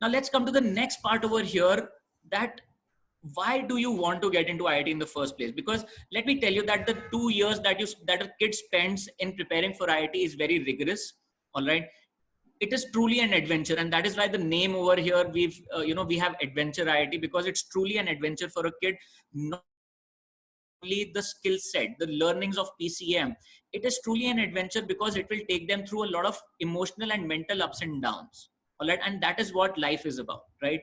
Now let's come to the next part over here, that why do you want to get into IIT in the first place? Because let me tell you that the 2 years that a kid spends in preparing for IIT is very rigorous. All right. It is truly an adventure, and that is why the name over here, we have Adventure IIT, because it's truly an adventure for a kid. Not only the skill set, the learnings of PCM, it is truly an adventure because it will take them through a lot of emotional and mental ups and downs. All right. And that is what life is about, right?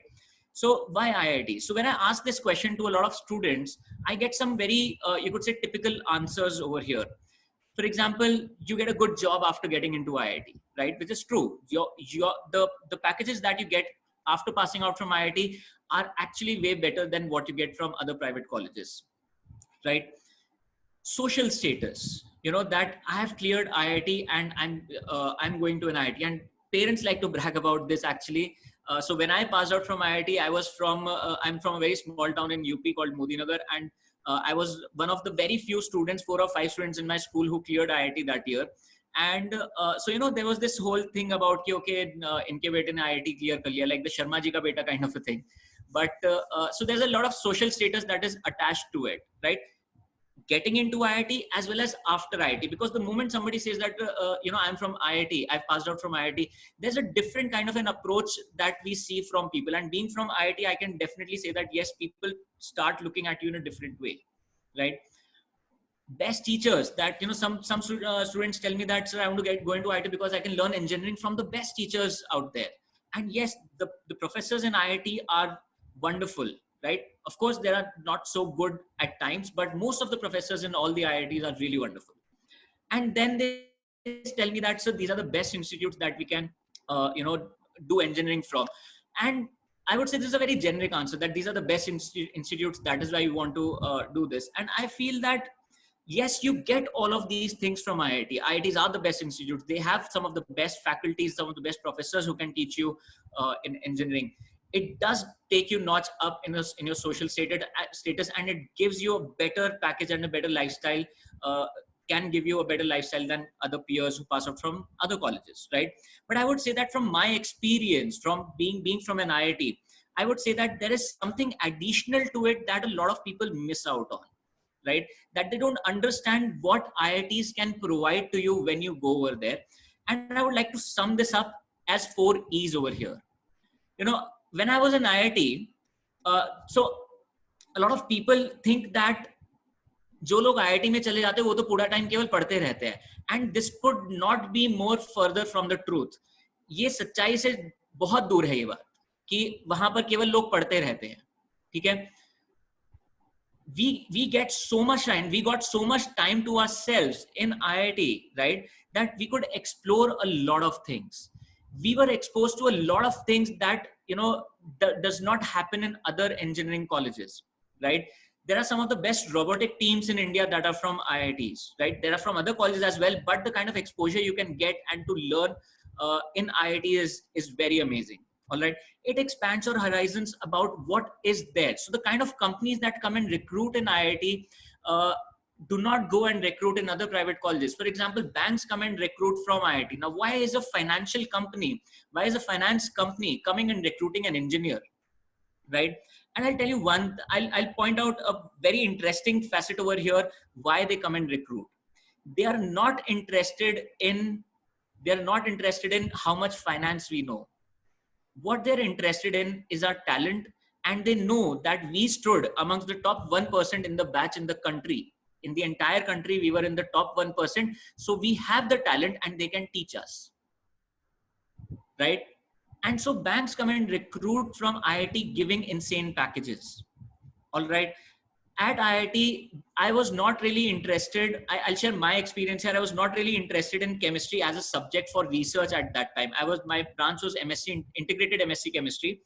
So why IIT? So when I ask this question to a lot of students, I get some very, you could say, typical answers over here. For example, you get a good job after getting into IIT, right? Which is true. The packages that you get after passing out from IIT are actually way better than what you get from other private colleges, right? Social status, that I have cleared IIT and I'm going to an IIT, and parents like to brag about this actually. So when I passed out from IIT, I'm from a very small town in UP called Nagar, and I was one of the very few students, 4 or 5 students in my school who cleared IIT that year. And so there was this whole thing about okay, inke bete ne IIT clear kar liya, like the Sharma ji ka beta kind of a thing. But so there's a lot of social status that is attached to it, right? Getting into IIT as well as after IIT, because the moment somebody says that I'm from IIT, I've passed out from IIT, there's a different kind of an approach that we see from people. And being from IIT, I can definitely say that yes, people start looking at you in a different way, right? Best teachers, that some students tell me that, sir, I want to go into IIT because I can learn engineering from the best teachers out there. And yes, the professors in IIT are wonderful, right? Of course, they are not so good at times, but most of the professors in all the IITs are really wonderful. And then they tell me that, so these are the best institutes that we can, do engineering from. And I would say this is a very generic answer, that these are the best institutes. That is why you want to do this. And I feel that, yes, you get all of these things from IIT. IITs are the best institutes. They have some of the best faculties, some of the best professors who can teach you in engineering. It does take you notch up in your social status, and it gives you a better package and a better lifestyle, can give you a better lifestyle than other peers who pass out from other colleges, right? But I would say that from my experience, from being from an IIT, I would say that there is something additional to it that a lot of people miss out on, right? That they don't understand what IITs can provide to you when you go over there. And I would like to sum this up as 4 E's over here. When I was in IIT, so a lot of people think that जो लोग IIT में चले जाते हैं वो तो पूरा time केवल पढ़ते रहते हैं, and this could not be more further from the truth. ये सच्चाई से बहुत दूर है ये बात कि वहां पर केवल लोग पढ़ते रहते हैं, ठीक है? We get so much time, we got so much time to ourselves in IIT, right? That we could explore a lot of things. We were exposed to a lot of things that, does not happen in other engineering colleges, right? There are some of the best robotic teams in India that are from IITs, right? There are from other colleges as well, but the kind of exposure you can get and to learn in IIT is very amazing. All right. It expands your horizons about what is there. So the kind of companies that come and recruit in IIT do not go and recruit in other private colleges. For example, banks come and recruit from IIT. Now, why is a finance company coming and recruiting an engineer, right? And I'll tell you I'll point out a very interesting facet over here, why they come and recruit. They are not interested in how much finance we know. What they're interested in is our talent, and they know that we stood amongst the top 1% in the batch in the country. In the entire country, we were in the top 1%. So we have the talent and they can teach us, right? And so banks come and recruit from IIT giving insane packages. All right. At IIT, I was not really interested. I'll share my experience here. I was not really interested in chemistry as a subject for research at that time. My branch was MSc, integrated MSc chemistry.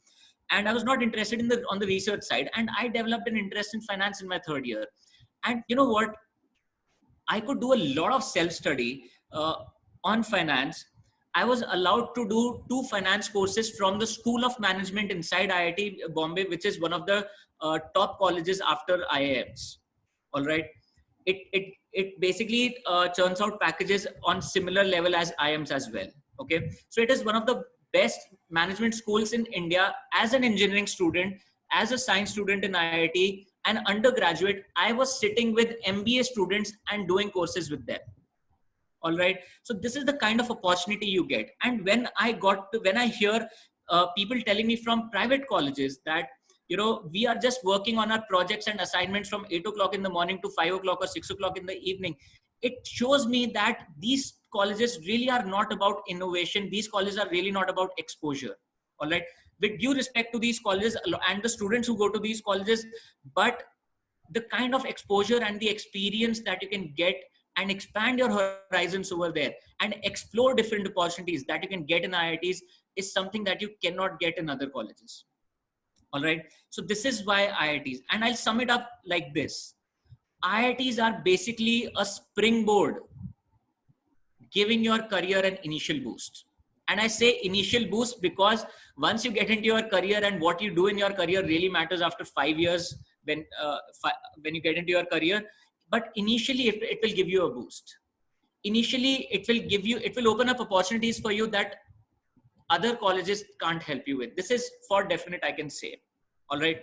And I was not interested on the research side. And I developed an interest in finance in my 3rd year. And you know what? I could do a lot of self-study on finance. I was allowed to do 2 finance courses from the School of Management inside IIT Bombay, which is one of the top colleges after IIMs. All right. It basically churns out packages on similar level as IIMs as well. Okay. So it is one of the best management schools in India as an engineering student, as a science student in IIT, and undergraduate. I was sitting with MBA students and doing courses with them. All right. So this is the kind of opportunity you get. And when I hear people telling me from private colleges that, we are just working on our projects and assignments from 8 o'clock in the morning to 5 o'clock or 6 o'clock in the evening, it shows me that these colleges really are not about innovation. These colleges are really not about exposure. All right. With due respect to these colleges and the students who go to these colleges, but the kind of exposure and the experience that you can get and expand your horizons over there and explore different opportunities that you can get in IITs is something that you cannot get in other colleges. All right. So this is why IITs, and I'll sum it up like this. IITs are basically a springboard giving your career an initial boost. And I say initial boost because once you get into your career and what you do in your career really matters after 5 years when you get into your career. But initially it will give you a boost. Initially it will open up opportunities for you that other colleges can't help you with. This is for definite, I can say. All right.